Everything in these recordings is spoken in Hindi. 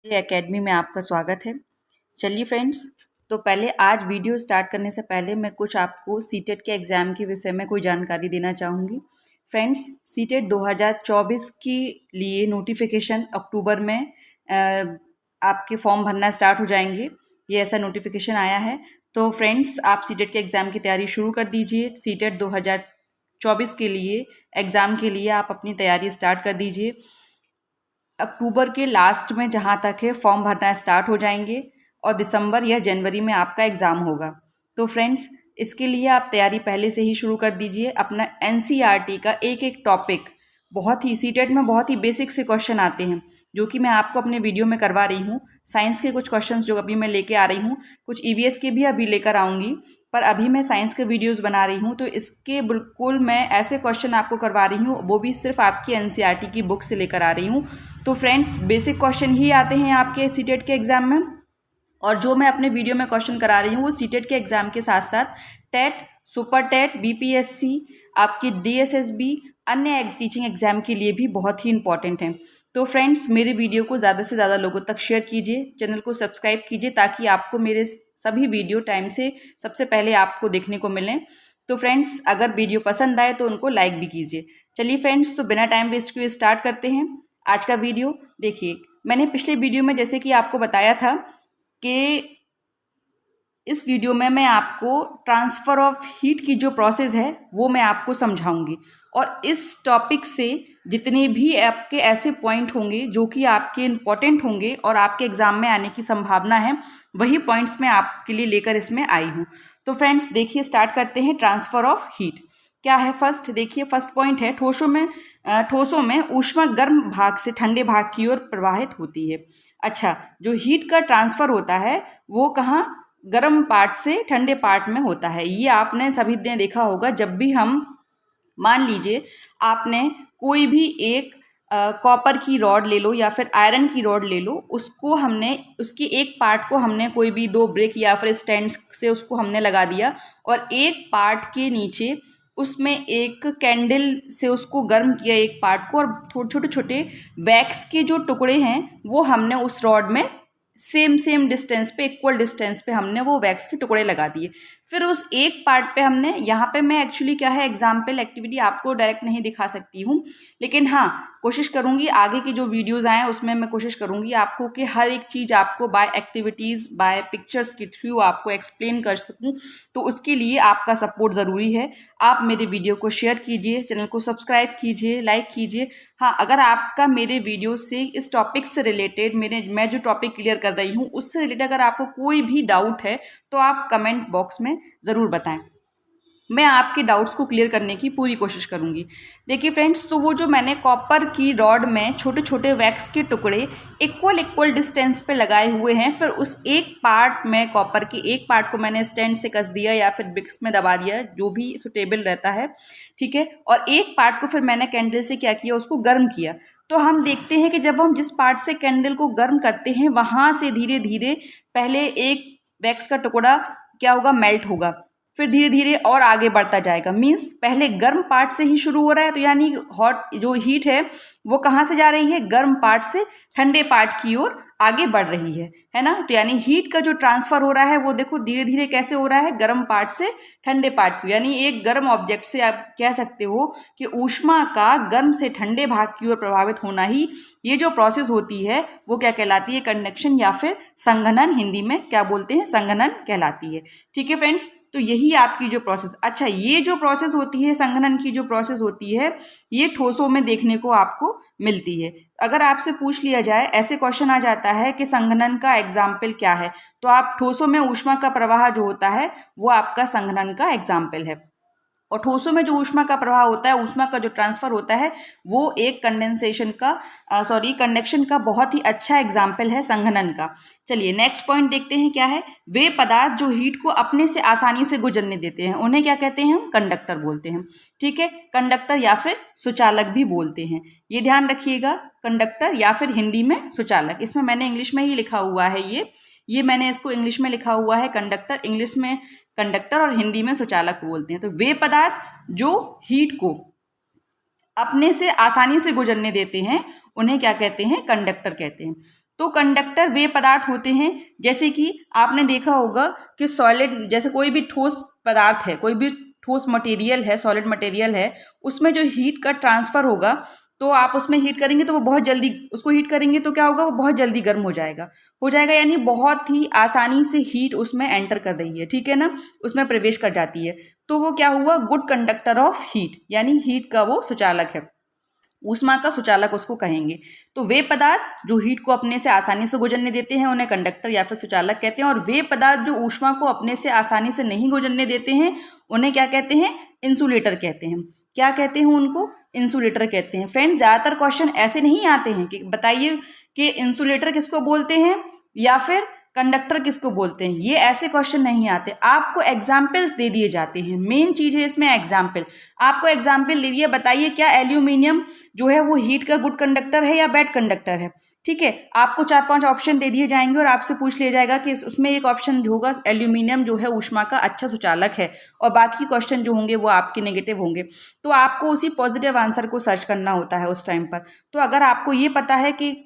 एकेडमी में आपका स्वागत है। चलिए फ्रेंड्स, तो पहले आज वीडियो स्टार्ट करने से पहले मैं कुछ आपको सीटेट के एग्ज़ाम के विषय में कोई जानकारी देना चाहूँगी। फ्रेंड्स, सीटेट 2024 के लिए नोटिफिकेशन अक्टूबर में आपके फॉर्म भरना स्टार्ट हो जाएंगे। ये ऐसा नोटिफिकेशन आया है। तो फ्रेंड्स, आप सीटेट के एग्ज़ाम की तैयारी शुरू कर दीजिए। सीटेट 2024 के लिए एग्ज़ाम के लिए आप अपनी तैयारी स्टार्ट कर दीजिए। अक्टूबर के लास्ट में जहाँ तक है फॉर्म भरना स्टार्ट हो जाएंगे और दिसंबर या जनवरी में आपका एग्ज़ाम होगा। तो फ्रेंड्स, इसके लिए आप तैयारी पहले से ही शुरू कर दीजिए। अपना एनसीईआरटी का एक एक टॉपिक, बहुत ही सीटेट में बहुत ही बेसिक से क्वेश्चन आते हैं जो कि मैं आपको अपने वीडियो में करवा रही हूँ। साइंस के कुछ क्वेश्चंस जो अभी मैं लेके आ रही हूँ, कुछ ईवीएस के भी अभी लेकर आऊँगी, पर अभी मैं साइंस के वीडियोस बना रही हूँ। तो इसके बिल्कुल मैं ऐसे क्वेश्चन आपको करवा रही हूँ, वो भी सिर्फ आपकी एनसीईआरटी की बुक से लेकर आ रही हूँ। तो फ्रेंड्स, बेसिक क्वेश्चन ही आते हैं आपके सीटेट के एग्ज़ाम में, और जो मैं अपने वीडियो में क्वेश्चन करा रही हूँ वो सीटेट के एग्ज़ाम के साथ साथ टेट, सुपर टेट, बीपीएससी, आपकी डीएसएसबी, अन्य टीचिंग एग्ज़ाम के लिए भी बहुत ही इंपॉर्टेंट है। तो फ्रेंड्स, मेरे वीडियो को ज़्यादा से ज़्यादा लोगों तक शेयर कीजिए, चैनल को सब्सक्राइब कीजिए ताकि आपको मेरे सभी वीडियो टाइम से सबसे पहले आपको देखने को मिलें। तो फ्रेंड्स, अगर वीडियो पसंद आए तो उनको लाइक भी कीजिए। चलिए फ्रेंड्स, तो बिना टाइम वेस्ट किए स्टार्ट करते हैं आज का वीडियो। देखिए, मैंने पिछले वीडियो में जैसे कि आपको बताया था कि इस वीडियो में मैं आपको ट्रांसफ़र ऑफ हीट की जो प्रोसेस है वो मैं आपको समझाऊंगी, और इस टॉपिक से जितने भी आपके ऐसे पॉइंट होंगे जो कि आपके इम्पॉर्टेंट होंगे और आपके एग्ज़ाम में आने की संभावना है, वही पॉइंट्स मैं आपके लिए लेकर इसमें आई हूँ। तो फ्रेंड्स, देखिए स्टार्ट करते हैं। ट्रांसफ़र ऑफ हीट क्या है? फर्स्ट देखिए, फर्स्ट पॉइंट है, ठोसों में ऊष्मा गर्म भाग से ठंडे भाग की ओर प्रवाहित होती है। अच्छा, जो हीट का ट्रांसफ़र होता है वो कहाँ? गर्म पार्ट से ठंडे पार्ट में होता है। ये आपने सभी ने देखा होगा। जब भी हम, मान लीजिए आपने कोई भी एक कॉपर की रॉड ले लो या फिर आयरन की रॉड ले लो, उसको हमने, उसकी एक पार्ट को हमने कोई भी दो ब्रिक या फिर स्टैंड से उसको हमने लगा दिया, और एक पार्ट के नीचे उसमें एक कैंडल से उसको गर्म किया एक पार्ट को, और थोड़े छोटे छोटे वैक्स के जो टुकड़े हैं वो हमने उस रॉड में सेम डिस्टेंस पे, इक्वल डिस्टेंस पे हमने वो वैक्स के टुकड़े लगा दिए। फिर उस एक पार्ट पे हमने, यहाँ पे मैं एक्चुअली क्या है, एग्जाम्पल एक्टिविटी आपको डायरेक्ट नहीं दिखा सकती हूँ, लेकिन हाँ कोशिश करूँगी आगे की जो वीडियोज़ आएँ उसमें मैं कोशिश करूँगी आपको कि हर एक चीज़ आपको बाय एक्टिविटीज़, बाय पिक्चर्स के थ्रू आपको एक्सप्लेन कर सकूँ। तो उसके लिए आपका सपोर्ट ज़रूरी है। आप मेरे वीडियो को शेयर कीजिए, चैनल को सब्सक्राइब कीजिए, लाइक कीजिए। हाँ, अगर आपका मेरे वीडियो से, इस टॉपिक से रिलेटेड, मैं जो टॉपिक क्लियर कर रही हूँ उससे रिलेटेड अगर आपको कोई भी डाउट है तो आप कमेंट बॉक्स में ज़रूर बताएं। मैं आपके डाउट्स को क्लियर करने की पूरी कोशिश करूंगी। देखिए फ्रेंड्स, तो वो जो मैंने कॉपर की रॉड में छोटे छोटे वैक्स के टुकड़े इक्वल डिस्टेंस पे लगाए हुए हैं, फिर उस एक पार्ट में, कॉपर की एक पार्ट को मैंने स्टैंड से कस दिया या फिर ब्रिक्स में दबा दिया, जो भी सुटेबल रहता है, ठीक है। और एक पार्ट को फिर मैंने कैंडल से क्या किया, उसको गर्म किया। तो हम देखते हैं कि जब हम जिस पार्ट से कैंडल को गर्म करते हैं वहाँ से धीरे धीरे पहले एक वैक्स का टुकड़ा क्या होगा, मेल्ट होगा, फिर धीरे धीरे और आगे बढ़ता जाएगा। मीन्स पहले गर्म पार्ट से ही शुरू हो रहा है, तो यानी हॉट जो हीट है वो कहाँ से जा रही है, गर्म पार्ट से ठंडे पार्ट की ओर आगे बढ़ रही है ना। तो यानी हीट का जो ट्रांसफर हो रहा है वो देखो धीरे धीरे कैसे हो रहा है, गर्म पार्ट से ठंडे पार्ट की, यानी एक गर्म ऑब्जेक्ट से आप कह सकते हो कि ऊष्मा का गर्म से ठंडे भाग की ओर प्रभावित होना ही ये जो प्रोसेस होती है वो क्या कहलाती है, कंडक्शन या फिर संघनन, हिंदी में क्या बोलते हैं, संघनन कहलाती है। ठीक है फ्रेंड्स, तो यही आपकी जो प्रोसेस, अच्छा ये जो प्रोसेस होती है, संघनन की जो प्रोसेस होती है, ये ठोसों में देखने को आपको मिलती है। अगर आपसे पूछ लिया जाए, ऐसे क्वेश्चन आ जाता है कि संघनन का एग्जाम्पल क्या है, तो आप ठोसों में ऊष्मा का प्रवाह जो होता है वो आपका संघनन का एग्जाम्पल है। और ठोसों में जो ऊष्मा का प्रवाह होता है, ऊष्मा का जो ट्रांसफर होता है, वो एक कंडक्शन का बहुत ही अच्छा एग्जाम्पल है संघनन का। चलिए नेक्स्ट पॉइंट देखते हैं क्या है। वे पदार्थ जो हीट को अपने से आसानी से गुजरने देते हैं उन्हें क्या कहते हैं, हम कंडक्टर बोलते हैं। ठीक है, कंडक्टर या फिर सुचालक भी बोलते हैं, ये ध्यान रखिएगा, कंडक्टर या फिर हिंदी में सुचालक। इसमें मैंने इंग्लिश में ही लिखा हुआ है, ये मैंने इसको इंग्लिश में लिखा हुआ है कंडक्टर, इंग्लिश में कंडक्टर और हिंदी में सुचालक बोलते हैं। तो वे पदार्थ जो हीट को अपने से आसानी से गुजरने देते हैं उन्हें क्या कहते हैं, कंडक्टर कहते हैं। तो कंडक्टर वे पदार्थ होते हैं, जैसे कि आपने देखा होगा कि सॉलिड, जैसे कोई भी ठोस पदार्थ है, कोई भी ठोस मटेरियल है, सॉलिड मटेरियल है, उसमें जो हीट का ट्रांसफ़र होगा, तो आप उसमें हीट करेंगे तो वो बहुत जल्दी, उसको हीट करेंगे तो क्या होगा, वो बहुत जल्दी गर्म हो जाएगा यानी बहुत ही आसानी से हीट उसमें एंटर कर रही है, ठीक है ना, उसमें प्रवेश कर जाती है। तो वो क्या हुआ, गुड कंडक्टर ऑफ हीट, यानी हीट का वो सुचालक है, ऊष्मा का सुचालक उसको कहेंगे। तो वे पदार्थ जो हीट को अपने से आसानी से गुजरने देते हैं उन्हें कंडक्टर या फिर सुचालक कहते हैं, और वे पदार्थ जो ऊष्मा को अपने से आसानी से नहीं गुजरने देते हैं उन्हें क्या कहते हैं, इंसुलेटर कहते हैं। क्या कहते हैं उनको, इंसुलेटर कहते हैं। फ्रेंड्स, ज़्यादातर क्वेश्चन ऐसे नहीं आते हैं कि बताइए कि इंसुलेटर किसको बोलते हैं या फिर कंडक्टर किसको बोलते हैं, ये ऐसे क्वेश्चन नहीं आते, आपको एग्जाम्पल्स दे दिए जाते हैं। मेन चीज़ है इसमें एग्जाम्पल, आपको एग्जाम्पल दे दिए, बताइए क्या एल्यूमिनियम जो है वो हीट का गुड कंडक्टर है या बैड कंडक्टर है, ठीक है। आपको 4-5 ऑप्शन दे दिए जाएंगे और आपसे पूछ लिया जाएगा कि उसमें एक ऑप्शन जो होगा एल्यूमिनियम जो है ऊष्मा का अच्छा सुचालक है, और बाकी क्वेश्चन जो होंगे वो आपके नेगेटिव होंगे। तो आपको उसी पॉजिटिव आंसर को सर्च करना होता है उस टाइम पर। तो अगर आपको ये पता है कि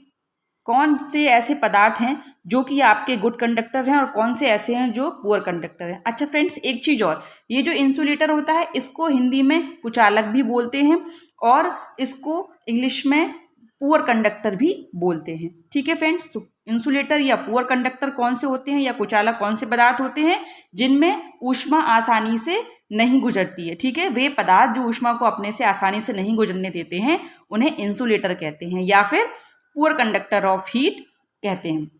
कौन से ऐसे पदार्थ हैं जो कि आपके गुड कंडक्टर हैं और कौन से ऐसे हैं जो पुअर कंडक्टर हैं। अच्छा फ्रेंड्स, एक चीज़ और, ये जो इंसुलेटर होता है इसको हिंदी में कुचालक भी बोलते हैं और इसको इंग्लिश में पुअर कंडक्टर भी बोलते हैं, ठीक है फ्रेंड्स। तो इंसुलेटर या पुअर कंडक्टर कौन से होते हैं या कुचालक कौन से पदार्थ होते हैं जिनमें ऊष्मा आसानी से नहीं गुजरती है, ठीक है। वे पदार्थ जो ऊष्मा को अपने से आसानी से नहीं गुजरने देते हैं उन्हें इंसुलेटर कहते हैं या फिर पुअर कंडक्टर ऑफ हीट कहते हैं।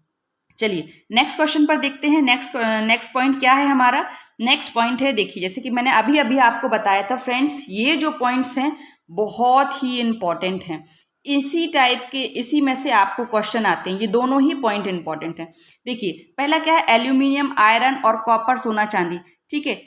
चलिए नेक्स्ट क्वेश्चन पर देखते हैं। नेक्स्ट पॉइंट क्या है हमारा, नेक्स्ट पॉइंट है, देखिए जैसे कि मैंने अभी अभी आपको बताया था फ्रेंड्स, ये जो पॉइंट्स हैं बहुत ही इंपॉर्टेंट हैं, इसी टाइप के, इसी में से आपको क्वेश्चन आते हैं, ये दोनों ही पॉइंट इंपॉर्टेंट हैं। देखिए पहला क्या है, एल्यूमिनियम, आयरन और कॉपर, सोना, चांदी, ठीक है।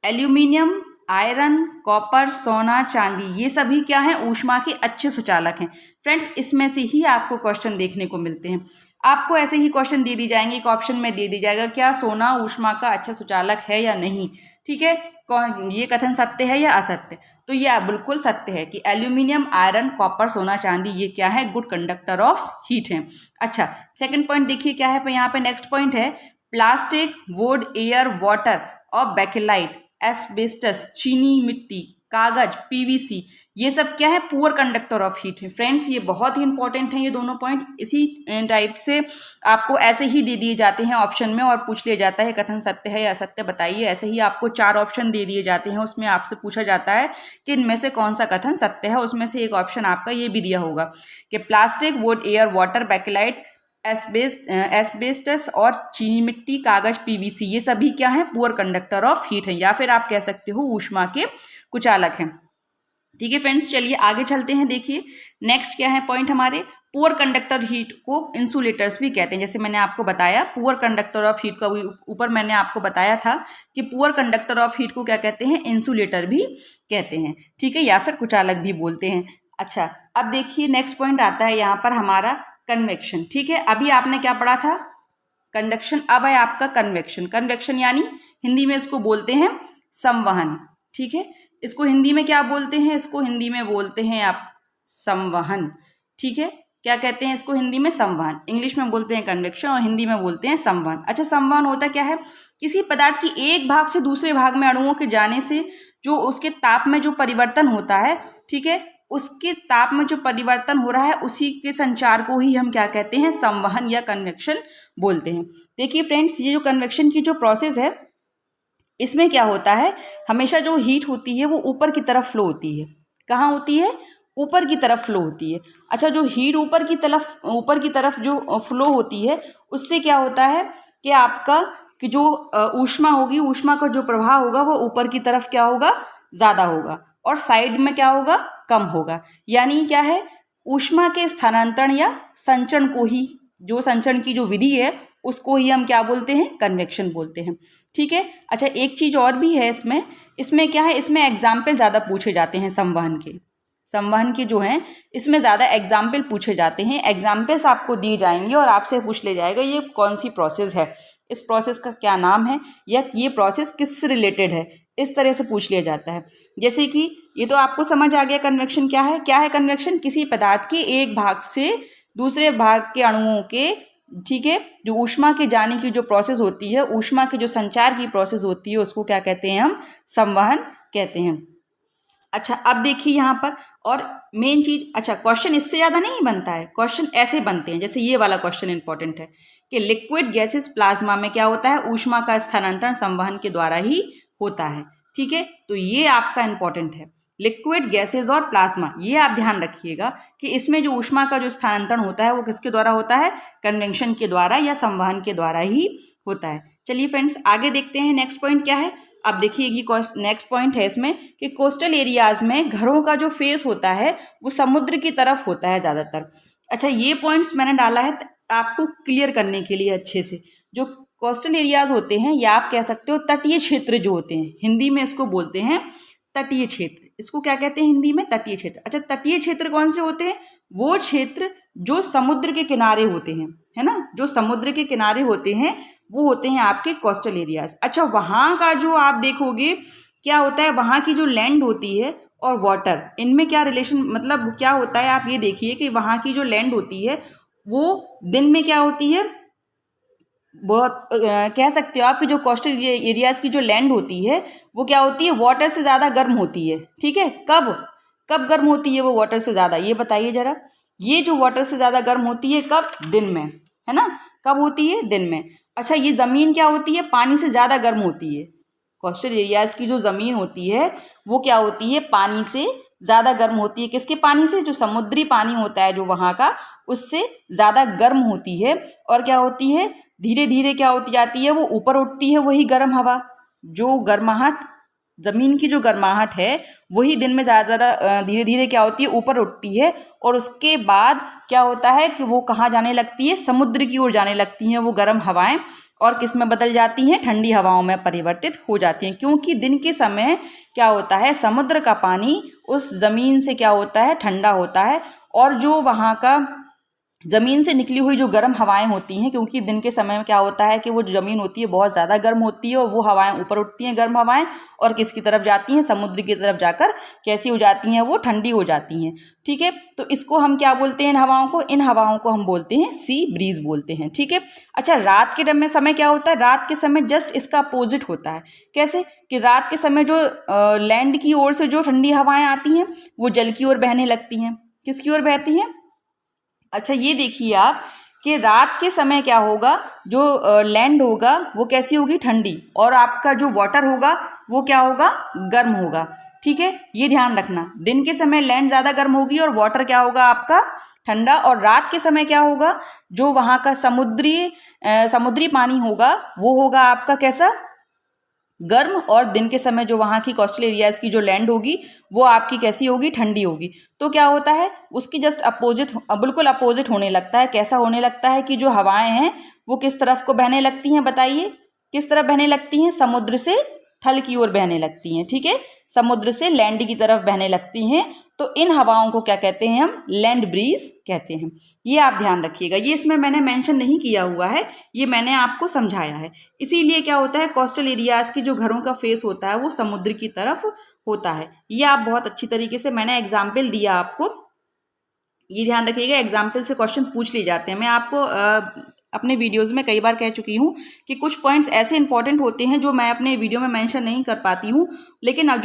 एल्यूमिनियम, आयरन, कॉपर, सोना, चांदी, ये सभी क्या हैं, ऊष्मा के अच्छे सुचालक हैं। फ्रेंड्स, इसमें से ही आपको क्वेश्चन देखने को मिलते हैं। आपको ऐसे ही क्वेश्चन दे दी जाएंगे, एक ऑप्शन में दे दी जाएगा क्या सोना ऊष्मा का अच्छा सुचालक है या नहीं, ठीक है। कौन, ये कथन सत्य है या असत्य, तो ये बिल्कुल सत्य है कि एल्यूमिनियम, आयरन, कॉपर, सोना, चांदी ये क्या है, गुड कंडक्टर ऑफ हीट है। अच्छा सेकंड पॉइंट देखिए क्या है, यहाँ पे नेक्स्ट पॉइंट है, प्लास्टिक, वुड, एयर, वाटर और बेकेलाइट, एस्बेस्टस, चीनी मिट्टी, कागज, पीवीसी, ये सब क्या है, पुअर कंडक्टर ऑफ हीट है। फ्रेंड्स, ये बहुत ही इंपॉर्टेंट है ये दोनों पॉइंट, इसी टाइप से आपको ऐसे ही दे दिए जाते हैं ऑप्शन में और पूछ लिया जाता है कथन सत्य है या असत्य बताइए। ऐसे ही आपको 4 ऑप्शन दे दिए जाते हैं, उसमें आपसे पूछा जाता है कि इनमें से कौन सा कथन सत्य है। उसमें से एक ऑप्शन आपका ये भी दिया होगा कि plastic, would, air, water, bakelite, asbestos और चीनी मिट्टी, कागज, पीवीसी, ये सभी क्या है, पुअर कंडक्टर ऑफ हीट है या फिर आप कह सकते हो ऊष्मा के कुचालक हैं, ठीक है फ्रेंड्स। चलिए आगे चलते हैं। देखिए नेक्स्ट क्या है पॉइंट हमारे, पुअर कंडक्टर हीट को इंसुलेटर्स भी कहते हैं। जैसे मैंने आपको बताया पुअर कंडक्टर ऑफ हीट का ऊपर मैंने आपको बताया था कि पुअर कंडक्टर ऑफ हीट को क्या कहते हैं, इंसुलेटर भी कहते हैं, ठीक है, या फिर कुचालक भी बोलते हैं। अच्छा अब देखिए नेक्स्ट पॉइंट आता है यहाँ पर हमारा कन्वेक्शन, ठीक है। अभी आपने क्या पढ़ा था, कंडक्शन, अब है आपका कन्वेक्शन। कन्वेक्शन यानी हिंदी में इसको बोलते हैं संवहन, ठीक है। इसको हिंदी में क्या बोलते हैं, इसको हिंदी में बोलते हैं आप संवहन, ठीक है। क्या कहते हैं इसको हिंदी में, संवहन। इंग्लिश में बोलते हैं कन्वेक्शन और हिंदी में बोलते हैं संवहन। अच्छा संवहन होता क्या है, किसी पदार्थ की एक भाग से दूसरे भाग में अणुओं के जाने से जो उसके ताप में जो परिवर्तन होता है, ठीक है, उसके ताप में जो परिवर्तन हो रहा है उसी के संचार को ही हम क्या कहते हैं, संवहन या कन्वेक्शन बोलते हैं। देखिए फ्रेंड्स, ये जो कन्वेक्शन की जो प्रोसेस है इसमें क्या होता है, हमेशा जो हीट होती है वो ऊपर की तरफ फ्लो होती है। कहाँ होती है, ऊपर की तरफ फ्लो होती है। अच्छा जो हीट ऊपर की तरफ जो फ्लो होती है उससे क्या होता है कि आपका कि जो ऊष्मा होगी, ऊष्मा का जो प्रवाह होगा वो ऊपर की तरफ क्या होगा, ज़्यादा होगा और साइड में क्या होगा, कम होगा। यानी क्या है, ऊष्मा के स्थानांतरण या संचरण को ही, जो संचरण की जो विधि है उसको ही हम क्या बोलते हैं, कन्वेक्शन बोलते हैं, ठीक है। अच्छा एक चीज़ और भी है इसमें क्या है, इसमें एग्जाम्पल ज़्यादा पूछे जाते हैं संवहन के जो हैं इसमें ज़्यादा एग्जाम्पल पूछे जाते हैं। एग्जाम्पल्स आपको दिए जाएंगे और आपसे पूछ ले जाएगा ये कौन सी प्रोसेस है, इस प्रोसेस का क्या नाम है या ये प्रोसेस किससे रिलेटेड है, इस तरह से पूछ लिया जाता है। जैसे कि ये तो आपको समझ आ गया कन्वेक्शन क्या है। कन्वेक्शन, किसी पदार्थ के एक भाग से दूसरे भाग के अणुओं के, ठीक है, जो ऊष्मा के जाने की जो प्रोसेस होती है, ऊष्मा के जो संचार की प्रोसेस होती है, उसको क्या कहते हैं हम? संवहन कहते हैं। अच्छा, अब देखिए यहाँ पर और मेन चीज, अच्छा क्वेश्चन इससे ज़्यादा नहीं बनता है, क्वेश्चन ऐसे बनते हैं, जैसे ये वाला क्वेश्चन इंपॉर्टेंट है कि लिक्विड गैसेस प्लाज्मा में क्या होता है? ऊष्मा का स्थानांतरण संवहन के द्वारा ही होता है, ठीक है। तो ये आपका इंपॉर्टेंट है, लिक्विड गैसेज और प्लाज्मा, ये आप ध्यान रखिएगा कि इसमें जो ऊष्मा का जो स्थानांतरण होता है वो किसके द्वारा होता है? कन्वेक्शन के द्वारा या संवहन के द्वारा ही होता है। चलिए फ्रेंड्स, आगे देखते हैं नेक्स्ट पॉइंट क्या है। अब देखिए ये नेक्स्ट पॉइंट है इसमें कि कोस्टल एरियाज में घरों का जो फेस होता है वो समुद्र की तरफ होता है ज़्यादातर। अच्छा, ये पॉइंट्स मैंने डाला है आपको क्लियर करने के लिए अच्छे से। जो कोस्टल एरियाज होते हैं या आप कह सकते हो तटीय क्षेत्र जो होते हैं, हिंदी में इसको बोलते हैं तटीय क्षेत्र। इसको क्या कहते हैं हिंदी में? तटीय क्षेत्र। अच्छा, तटीय क्षेत्र कौन से होते हैं? वो क्षेत्र जो समुद्र के किनारे होते हैं, है ना, जो समुद्र के किनारे होते हैं वो होते हैं आपके कोस्टल एरियाज। अच्छा, वहाँ का जो आप देखोगे क्या होता है, वहाँ की जो लैंड होती है और वाटर, इनमें क्या रिलेशन, मतलब क्या होता है, आप ये देखिए कि वहाँ की जो लैंड होती है वो दिन में क्या होती है, बहुत कह सकते हो आपकी जो कोस्टल एरियाज की जो लैंड होती है वो क्या होती है? वाटर से ज़्यादा गर्म होती है, ठीक है। कब कब गर्म होती है वो वाटर से ज़्यादा? ये बताइए ज़रा। ये जो वाटर से ज़्यादा गर्म होती है कब? दिन में, है ना। कब होती है? दिन में। अच्छा, ये ज़मीन क्या होती है? पानी से ज़्यादा गर्म होती है। कोस्टल एरियाज की जो ज़मीन होती है वो क्या होती है? पानी से ज़्यादा गर्म होती है। किसके पानी से? जो समुद्री पानी होता है जो वहाँ का, उससे ज़्यादा गर्म होती है। और क्या होती है? धीरे धीरे क्या होती जाती है? वो ऊपर उठती है वही गर्म हवा। जो गर्माहट, ज़मीन की जो गर्माहट है वही दिन में ज़्यादा ज़्यादा धीरे धीरे क्या होती है? ऊपर उठती है। और उसके बाद क्या होता है कि वो कहाँ जाने लगती है? समुद्र की ओर जाने लगती हैं वो गर्म हवाएं। और किस में बदल जाती हैं? ठंडी हवाओं में परिवर्तित हो जाती हैं। क्योंकि दिन के समय क्या होता है? समुद्र का पानी उस ज़मीन से क्या होता है? ठंडा होता है। और जो वहाँ का ज़मीन से निकली हुई जो गर्म हवाएं होती हैं, क्योंकि दिन के समय में क्या होता है कि वो जो ज़मीन होती है बहुत ज़्यादा गर्म होती है और वो हवाएं ऊपर उठती हैं गर्म हवाएं, और किसकी तरफ जाती हैं? समुद्र की तरफ जाकर कैसी हो जाती हैं? वो ठंडी हो जाती हैं, ठीक है। तो इसको हम क्या बोलते हैं? इन हवाओं को, इन हवाओं को हम बोलते हैं सी ब्रीज बोलते हैं, ठीक है। अच्छा, रात के टाइम में समय क्या होता है? रात के समय जस्ट इसका अपोजिट होता है। कैसे? कि रात के समय जो लैंड की ओर से जो ठंडी हवाएं आती हैं वो जल की ओर बहने लगती हैं। किसकी ओर बहती हैं? अच्छा, ये देखिए आप कि रात के समय क्या होगा? जो लैंड होगा वो कैसी होगी? ठंडी। और आपका जो वाटर होगा वो क्या होगा? गर्म होगा, ठीक है। ये ध्यान रखना, दिन के समय लैंड ज़्यादा गर्म होगी और वाटर क्या होगा आपका? ठंडा। और रात के समय क्या होगा? जो वहाँ का समुद्री पानी होगा वो होगा आपका कैसा? गर्म। और दिन के समय जो वहाँ की कोस्टल एरियाज की जो लैंड होगी वो आपकी कैसी होगी? ठंडी होगी। तो क्या होता है? उसकी जस्ट अपोजिट, बिल्कुल अपोजिट होने लगता है। कैसा होने लगता है कि जो हवाएं हैं वो किस तरफ को बहने लगती हैं? बताइए, किस तरफ बहने लगती हैं? समुद्र से थल की ओर बहने लगती हैं, ठीक है। समुद्र से लैंड की तरफ बहने लगती हैं। तो इन हवाओं को क्या कहते हैं हम? लैंड ब्रीज कहते हैं। ये आप ध्यान रखिएगा, ये इसमें मैंने मेंशन नहीं किया हुआ है, ये मैंने आपको समझाया है। इसीलिए क्या होता है? कोस्टल एरियाज की जो घरों का फेस होता है वो समुद्र की तरफ होता है। ये आप बहुत अच्छी तरीके से, मैंने एग्जाम्पल दिया आपको, ये ध्यान रखिएगा, एग्जाम्पल से क्वेश्चन पूछ लिए जाते हैं। मैं आपको अपने वीडियोज़ में कई बार कह चुकी हूँ कि कुछ पॉइंट्स ऐसे इंपॉर्टेंट होते हैं जो मैं अपने वीडियो में मेंशन नहीं कर पाती हूँ, लेकिन अब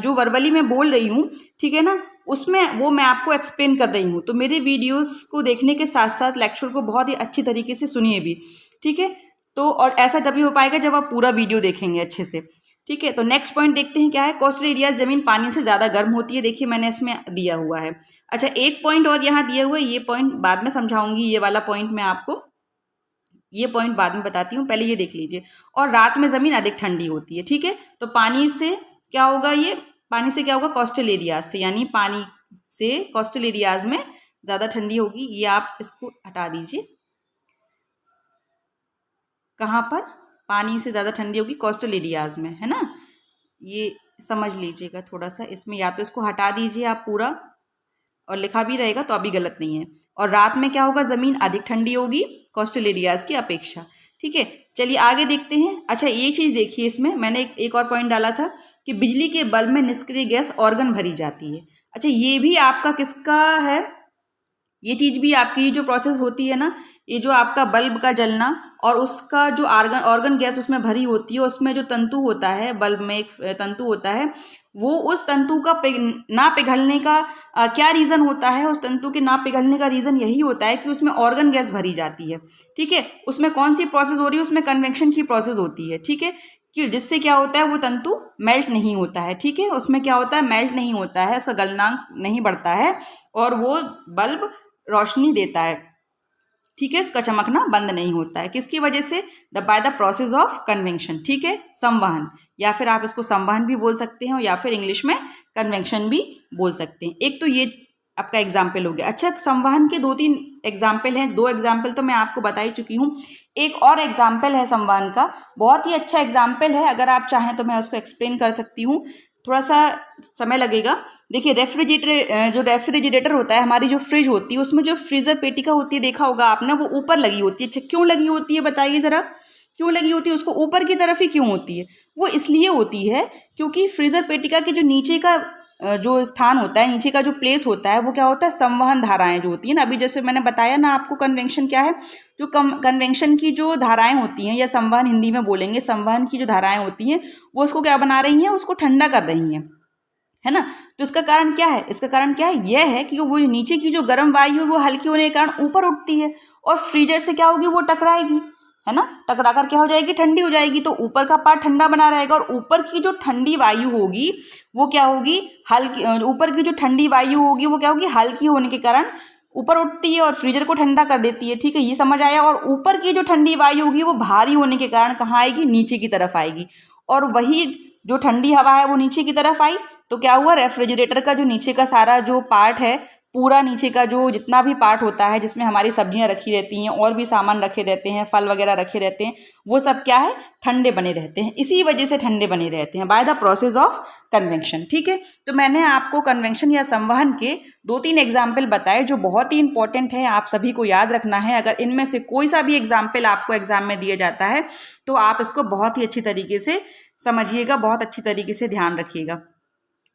जो वर्बली मैं बोल रही हूँ, ठीक है ना, उसमें वो मैं आपको एक्सप्लेन कर रही हूँ। तो मेरे वीडियोज़ को देखने के साथ साथ लेक्चर को बहुत ही अच्छी तरीके से सुनिए भी, ठीक है। तो और ऐसा तभी हो पाएगा जब आप पूरा वीडियो देखेंगे अच्छे से, ठीक है। तो नेक्स्ट पॉइंट देखते हैं क्या है। कोस्टल एरिया ज़मीन पानी से ज़्यादा गर्म होती है, देखिए मैंने इसमें दिया हुआ है। अच्छा, एक पॉइंट और यहाँ दिया हुआ है, ये पॉइंट बाद में समझाऊंगी, ये वाला पॉइंट मैं आपको, ये पॉइंट बाद में बताती हूँ, पहले ये देख लीजिए। और रात में ज़मीन अधिक ठंडी होती है, ठीक है। तो पानी से क्या होगा? ये पानी से क्या होगा? कोस्टल एरियाज से, यानी पानी से कोस्टल एरियाज में ज़्यादा ठंडी होगी। ये आप इसको हटा दीजिए। कहाँ पर? पानी से ज़्यादा ठंडी होगी कोस्टल एरियाज में, है ना। ये समझ लीजिएगा थोड़ा सा इसमें, या तो इसको हटा दीजिए आप पूरा, और लिखा भी रहेगा तो अभी गलत नहीं है। और रात में क्या होगा? ज़मीन अधिक ठंडी होगी कोस्टल एरियाज की अपेक्षा, ठीक है। चलिए आगे देखते हैं। अच्छा, एक चीज़ देखिए, इसमें मैंने एक और पॉइंट डाला था कि बिजली के बल्ब में निष्क्रिय गैस ऑर्गन भरी जाती है। अच्छा, ये भी आपका किसका है? ये चीज़ भी आपकी ये जो प्रोसेस होती है ना, ये जो आपका बल्ब का जलना और उसका जो ऑर्गन गैस उसमें भरी होती है, उसमें जो तंतु होता है, बल्ब में एक तंतु होता है, वो उस तंतु का ना पिघलने का क्या रीज़न होता है? उस तंतु के ना पिघलने का रीज़न यही होता है कि उसमें ऑर्गन गैस भरी जाती है, ठीक है। उसमें कौन सी प्रोसेस हो रही है? उसमें कन्वेक्शन की प्रोसेस होती है, ठीक है, कि जिससे क्या होता है, वो तंतु मेल्ट नहीं होता है, ठीक है। उसमें क्या होता है, मेल्ट नहीं होता है, उसका गलनांक नहीं बढ़ता है और वो बल्ब रोशनी देता है, ठीक है। इसका चमकना बंद नहीं होता है, किसकी वजह से? By the process of convection, ठीक है, संवहन, या फिर आप इसको संवहन भी बोल सकते हैं या फिर इंग्लिश में कन्वेक्शन भी बोल सकते हैं। एक तो ये आपका एग्जाम्पल हो गया। अच्छा, संवहन के 2-3 एग्जाम्पल हैं, 2 एग्जाम्पल तो मैं आपको बता ही चुकी हूँ, एक और एग्जाम्पल है संवहन का, बहुत ही अच्छा एग्जाम्पल है, अगर आप चाहें तो मैं उसको एक्सप्लेन कर सकती हूँ, थोड़ा सा समय लगेगा। देखिए, जो रेफ्रिजरेटर होता है, हमारी जो फ्रिज होती है, उसमें जो फ्रीजर पेटिका होती है, देखा होगा आपने, वो ऊपर लगी होती है। अच्छा, क्यों लगी होती है बताइए ज़रा, क्यों लगी होती है? उसको ऊपर की तरफ ही क्यों होती है? वो इसलिए होती है क्योंकि फ्रीजर पेटिका के जो नीचे का जो स्थान होता है, नीचे का जो प्लेस होता है, वो क्या होता है, संवहन धाराएं जो होती हैं ना, अभी जैसे मैंने बताया ना आपको, कन्वेक्शन क्या है, जो कन्वेक्शन की जो धाराएं होती हैं, या संवहन हिंदी में बोलेंगे, संवहन की जो धाराएं होती हैं, वो उसको क्या बना रही हैं, उसको ठंडा कर रही हैं, है ना। तो इसका कारण क्या है? इसका कारण क्या है? यह है कि वो नीचे की जो गर्म वायु है, वो हल्की होने के कारण ऊपर उठती है और फ्रीजर से क्या होगी, वो टकराएगी, है ना, टकरा कर क्या हो जाएगी, ठंडी हो जाएगी। तो ऊपर का पार्ट ठंडा बना रहेगा और ऊपर की जो ठंडी वायु होगी वो क्या होगी, हल्की, ऊपर की जो ठंडी वायु होगी वो क्या होगी, हल्की होने के कारण ऊपर उठती है और फ्रीजर को ठंडा कर देती है, ठीक है, ये समझ आया। और ऊपर की जो ठंडी वायु होगी वो भारी होने के कारण कहाँ आएगी, नीचे की तरफ आएगी, और वही जो ठंडी हवा है वो नीचे की तरफ आई, तो क्या हुआ, रेफ्रिजरेटर का जो नीचे का सारा जो पार्ट है, पूरा नीचे का जो जितना भी पार्ट होता है, जिसमें हमारी सब्जियां रखी रहती हैं और भी सामान रखे रहते हैं, फल वगैरह रखे रहते हैं, वो सब क्या है, ठंडे बने रहते हैं। इसी वजह से ठंडे बने रहते हैं, by the process of convection, ठीक है। तो मैंने आपको कन्वेक्शन या संवहन के 2-3 एग्जाम्पल बताए जो बहुत ही इंपॉर्टेंट है, आप सभी को याद रखना है। अगर इनमें से कोई सा भी एग्जाम्पल आपको एग्जाम में दिया जाता है तो आप इसको बहुत ही अच्छी तरीके से समझिएगा, बहुत अच्छी तरीके से ध्यान रखिएगा।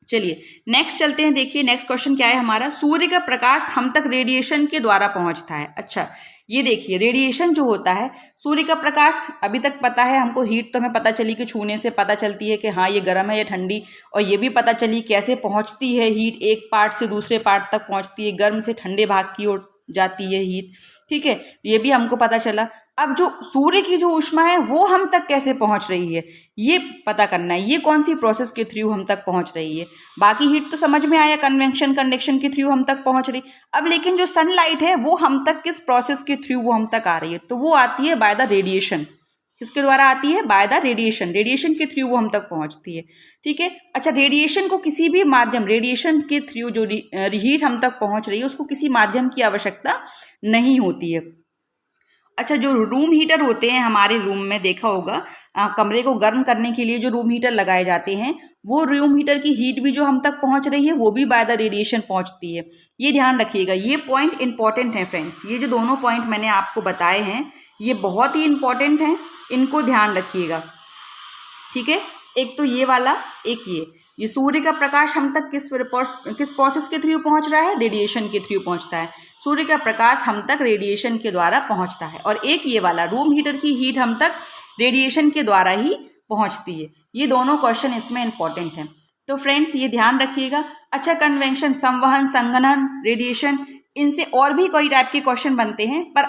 चलिए नेक्स्ट चलते हैं। देखिए नेक्स्ट क्वेश्चन क्या है हमारा, सूर्य का प्रकाश हम तक रेडिएशन के द्वारा पहुंचता है। अच्छा, ये देखिए, रेडिएशन जो होता है, सूर्य का प्रकाश, अभी तक पता है हमको, हीट तो हमें पता चली कि छूने से पता चलती है कि हाँ ये गर्म है या ठंडी, और ये भी पता चली कैसे पहुंचती है हीट, एक पार्ट से दूसरे पार्ट तक पहुंचती है, गर्म से ठंडे भाग की ओर जाती है हीट, ठीक है, ये भी हमको पता चला। अब जो सूर्य की जो ऊष्मा है वो हम तक कैसे पहुंच रही है, ये पता करना है, ये कौन सी प्रोसेस के थ्रू हम तक पहुंच रही है। बाकी हीट तो समझ में आया, कन्वेक्शन कंडक्शन के थ्रू हम तक पहुंच रही। अब लेकिन जो सनलाइट है वो हम तक किस प्रोसेस के थ्रू वो हम तक आ रही है, तो वो आती है बाय द रेडिएशन। किसके द्वारा आती है, बाय द रेडिएशन, रेडिएशन के थ्रू वो हम तक पहुंचती है, ठीक है। अच्छा, रेडिएशन को किसी भी माध्यम, रेडिएशन के थ्रू जो हीट हम तक पहुंच रही है उसको किसी माध्यम की आवश्यकता नहीं होती है। अच्छा, जो रूम हीटर होते हैं हमारे रूम में, देखा होगा, कमरे को गर्म करने के लिए जो रूम हीटर लगाए जाते हैं, वो रूम हीटर की हीट भी जो हम तक पहुंच रही है वो भी बाय द रेडिएशन पहुंचती है। ये ध्यान रखिएगा, ये पॉइंट इंपॉर्टेंट है फ्रेंड्स, ये जो दोनों पॉइंट मैंने आपको बताए हैं ये बहुत ही इंपॉर्टेंट हैं, इनको ध्यान रखिएगा, ठीक है। एक तो ये वाला, एक ये सूर्य का प्रकाश हम तक किस प्रोसेस के थ्रू पहुंच रहा है, रेडिएशन के थ्रू पहुंचता है। सूर्य का प्रकाश हम तक रेडिएशन के द्वारा पहुंचता है, और एक ये वाला रूम हीटर की हीट हम तक रेडिएशन के द्वारा ही पहुंचती है। ये दोनों क्वेश्चन इसमें इंपॉर्टेंट हैं, तो फ्रेंड्स ये ध्यान रखिएगा। अच्छा, कन्वेक्शन, संवहन, संघनन, रेडिएशन, इनसे और भी कई टाइप के क्वेश्चन बनते हैं, पर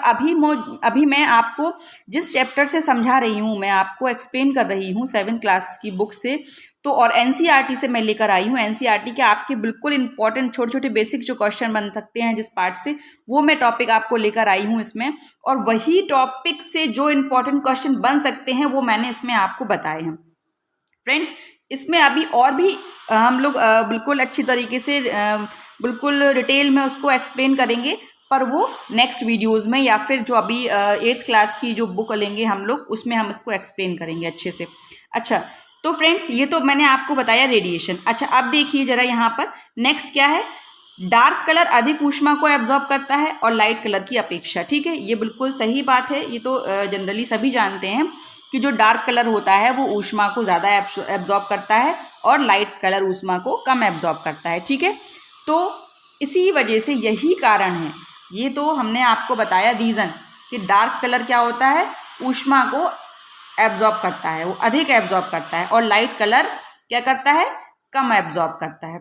अभी मैं आपको जिस चैप्टर से समझा रही हूँ, मैं आपको एक्सप्लेन कर रही हूँ 7th क्लास की बुक से, तो और एनसीईआरटी से मैं लेकर आई हूँ। एनसीईआरटी के आपके बिल्कुल इंपॉर्टेंट छोटे छोटे बेसिक जो क्वेश्चन बन सकते हैं जिस पार्ट से, वो मैं टॉपिक आपको लेकर आई हूँ इसमें, और वही टॉपिक से जो इंपॉर्टेंट क्वेश्चन बन सकते हैं वो मैंने इसमें आपको बताए हैं फ्रेंड्स। इसमें अभी और भी हम लोग बिल्कुल अच्छी तरीके से बिल्कुल डिटेल में उसको एक्सप्लेन करेंगे, पर वो नेक्स्ट वीडियोस में, या फिर जो अभी 8th क्लास की जो बुक लेंगे हम लोग उसमें हम इसको एक्सप्लेन करेंगे अच्छे से। अच्छा, तो फ्रेंड्स ये तो मैंने आपको बताया रेडिएशन। अच्छा, अब देखिए जरा यहाँ पर नेक्स्ट क्या है, डार्क कलर अधिक ऊष्मा को एब्जॉर्ब करता है और लाइट कलर की अपेक्षा, ठीक है, ये बिल्कुल सही बात है, ये तो जनरली सभी जानते हैं कि जो डार्क कलर होता है वो ऊष्मा को ज़्यादा एब्जॉर्ब करता है और लाइट कलर ऊष्मा को कम एब्जॉर्ब करता है, ठीक है। तो इसी वजह से यही कारण है, ये तो हमने आपको बताया रीज़न कि डार्क कलर क्या होता है, ऊष्मा को एब्जॉर्ब करता है, वो अधिक एब्जॉर्ब करता है, और लाइट कलर क्या करता है, कम एब्जॉर्ब करता है।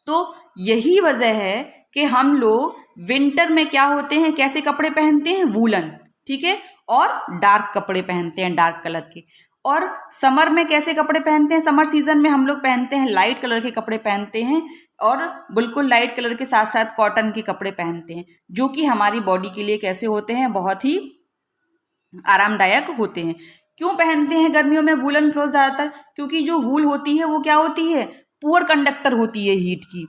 तो यही वजह है कि हम लोग विंटर में क्या होते हैं, कैसे कपड़े पहनते हैं, वूलन, ठीक है, और डार्क कपड़े पहनते हैं, डार्क कलर के। और समर में कैसे कपड़े पहनते हैं, समर सीजन में हम लोग पहनते हैं लाइट कलर के कपड़े पहनते हैं, और बिल्कुल लाइट कलर के साथ साथ कॉटन के कपड़े पहनते हैं, जो कि हमारी बॉडी के लिए कैसे होते हैं, बहुत ही आरामदायक होते हैं। क्यों पहनते हैं गर्मियों में वूलन क्लॉथ ज़्यादातर, क्योंकि जो वूल होती है वो क्या होती है, पुअर कंडक्टर होती है हीट की।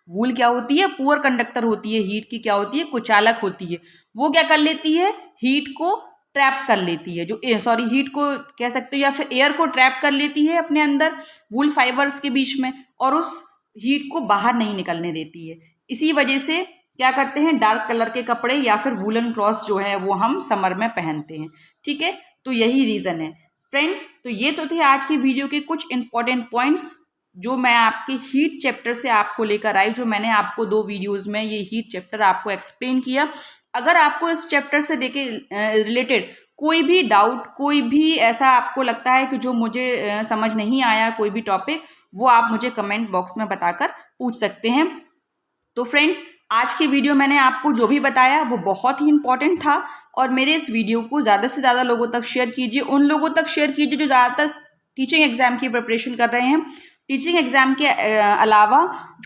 वूल क्या होती है, पुअर कंडक्टर होती है हीट की, क्या होती है, कुचालक होती है। वो क्या कर लेती है, हीट को ट्रैप कर लेती है, जो हीट को कह सकते हो, या फिर एयर को ट्रैप कर लेती है अपने अंदर वूल फाइबर्स के बीच में, और उस हीट को बाहर नहीं निकलने देती है। इसी वजह से क्या करते हैं, डार्क कलर के कपड़े या फिर वूलन क्लॉथ्स जो है वो हम समर में पहनते हैं, ठीक है। तो यही रीज़न है फ्रेंड्स। तो ये तो थे आज की वीडियो के कुछ इंपॉर्टेंट पॉइंट्स जो मैं आपके हीट चैप्टर से आपको लेकर आई, जो मैंने आपको 2 वीडियोस में ये हीट चैप्टर आपको एक्सप्लेन किया। अगर आपको इस चैप्टर से रिलेटेड कोई भी डाउट, कोई भी ऐसा आपको लगता है कि जो मुझे समझ नहीं आया, कोई भी टॉपिक, वो आप मुझे कमेंट बॉक्स में बताकर पूछ सकते हैं। तो फ्रेंड्स, आज की वीडियो मैंने आपको जो भी बताया वो बहुत ही इंपॉर्टेंट था, और मेरे इस वीडियो को ज़्यादा से ज़्यादा लोगों तक शेयर कीजिए, उन लोगों तक शेयर कीजिए जो ज़्यादातर टीचिंग एग्जाम की प्रिपरेशन कर रहे हैं। टीचिंग एग्जाम के अलावा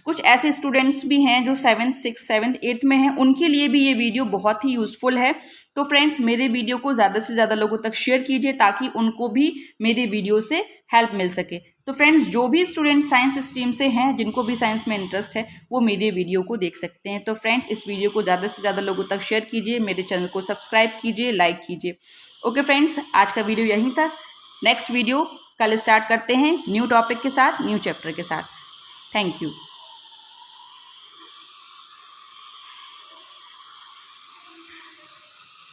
कुछ ऐसे स्टूडेंट्स भी हैं जो 7th 6th 7th 8th में हैं, उनके लिए भी ये वीडियो बहुत ही यूज़फुल है। तो फ्रेंड्स, मेरे वीडियो को ज़्यादा से ज़्यादा लोगों तक शेयर कीजिए ताकि उनको भी मेरे वीडियो से हेल्प मिल सके। तो फ्रेंड्स, जो भी स्टूडेंट साइंस स्ट्रीम से हैं, जिनको भी साइंस में इंटरेस्ट है, वो मेरे वीडियो को देख सकते हैं। तो फ्रेंड्स, इस वीडियो को ज़्यादा से ज़्यादा लोगों तक शेयर कीजिए, मेरे चैनल को सब्सक्राइब कीजिए, लाइक कीजिए। ओके फ्रेंड्स, आज का वीडियो यहीं तक। नेक्स्ट वीडियो कल स्टार्ट करते हैं न्यू टॉपिक के साथ, न्यू चैप्टर के साथ। Thank you.